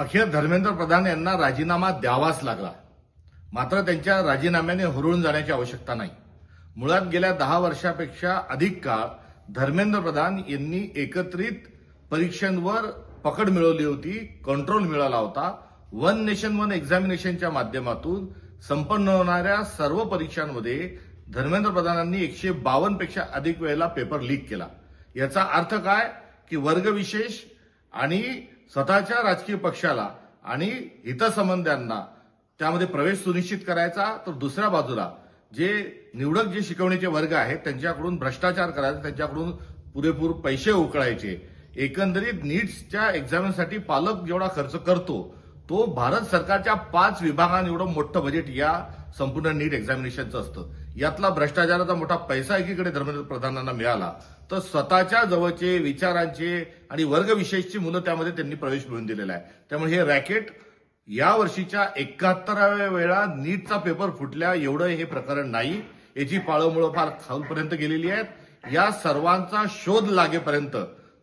अखेर धर्मेंद्र प्रधान यांना राजीनामा द्यावाच लागला. मात्र त्यांच्या राजीनाम्याने हुरळून जाण्याची आवश्यकता नाही. मुळात गेल्या 10 वर्षापेक्षा अधिक काळ धर्मेंद्र प्रधान यांनी एकत्रित परीक्षांवर पकड मिळवली होती, कंट्रोल मिळाला होता. वन नेशन वन एक्झामिनेशनच्या माध्यमातून संपन्न होणाऱ्या सर्व परीक्षांमध्ये धर्मेंद्र प्रधानांनी 152 पेक्षा अधिक वेळेला पेपर लीक केला. याचा अर्थ काय की वर्गविशेष आणि स्वतःच्या राजकीय पक्षाला आणि हितसंबंधांना त्यामध्ये प्रवेश सुनिश्चित करायचा, तर दुसऱ्या बाजूला जे निवडक जे शिकवणीचे वर्ग आहेत त्यांच्याकडून भ्रष्टाचार करायचा, त्यांच्याकडून पुरेपूर पैसे उकळायचे. एकंदरीत नीट्सच्या एक्झामिनसाठी पालक जेवढा खर्च करतो तो भारत सरकारच्या 5 विभागांनी एवढं मोठं बजेट या संपूर्ण नीट एक्झामिनेशनचं असतं. यातला भ्रष्टाचाराचा मोठा पैसा एकीकडे धर्मेंद्र प्रधानांना मिळाला, तर स्वतःच्या जवळचे विचारांचे आणि वर्गविशेषची मुलं त्यामध्ये त्यांनी प्रवेश मिळवून दिलेला आहे. त्यामुळे हे रॅकेट या वर्षीच्या 71व्या वेळा नीटचा पेपर फुटल्या एवढं हे प्रकरण नाही. याची पाळंमुळं फार खालपर्यंत गेलेली आहेत. या सर्वांचा शोध लागेपर्यंत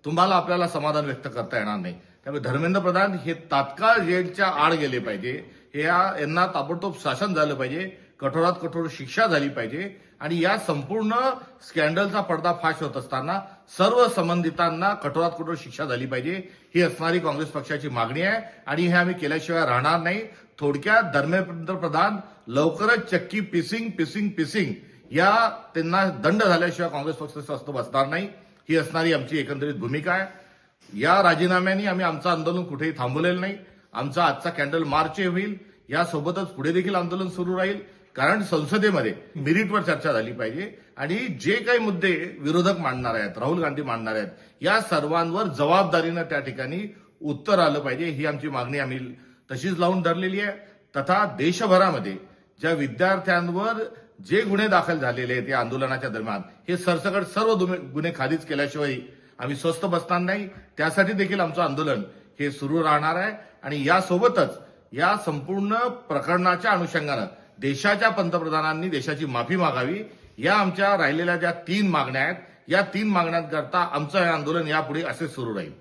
तुम्हाला आपल्याला समाधान व्यक्त करता येणार नाही. त्यामुळे धर्मेंद्र प्रधान हे तात्काळ जेलच्या आड गेले पाहिजे. यांना ताबडतोब शासन झालं पाहिजे, कठोरात कठोर शिक्षा झाली पाहिजे आणि या संपूर्ण स्कॅन्डलचा पर्दाफाश होत असताना सर्व संबंधितांना कठोरात कठोर शिक्षा झाली पाहिजे. ही असणारी काँग्रेस पक्षाची मागणी आहे आणि हे आम्ही केल्याशिवाय राहणार नाही. थोडक्यात धर्मेंद्र प्रधान लवकरच चक्की पिसिंग या त्यांना दंड झाल्याशिवाय काँग्रेस पक्ष स्वस्थ बसणार नाही. ही असणारी आमची एकंदरीत भूमिका आहे. या राजीनाम्याने आम्ही आमचं आंदोलन कुठेही थांबवलेलं नाही. आमचा आजचा कॅन्डल मार्च होईल. यासोबतच पुढे देखील आंदोलन सुरू राहील. कारण संसदेमध्ये मेरिटवर चर्चा झाली पाहिजे आणि जे काही मुद्दे विरोधक मांडणार आहेत, राहुल गांधी मांडणार आहेत, या सर्वांवर जबाबदारीनं त्या ठिकाणी उत्तर आलं पाहिजे. ही आमची मागणी आम्ही तशीच लावून धरलेली आहे. तथा देशभरामध्ये ज्या विद्यार्थ्यांवर जे गुन्हे दाखल झालेले आहेत या आंदोलनाच्या दरम्यान, हे सरसकट सर्व गुन्हे खारिज केल्याशिवाय आम्ही स्वस्थ बसणार नाही. त्यासाठी देखील आमचं आंदोलन हे सुरू राहणार आहे आणि यासोबतच या संपूर्ण प्रकरणाच्या अनुषंगानं देशाच्या पंतप्रधानांनी देशाची माफी मागावी. या आमच्या राहिलेल्या ज्या 3 मागण्या आहेत, या 3 मागण्यांकरता आमचं हे आंदोलन यापुढे असे सुरू राहील.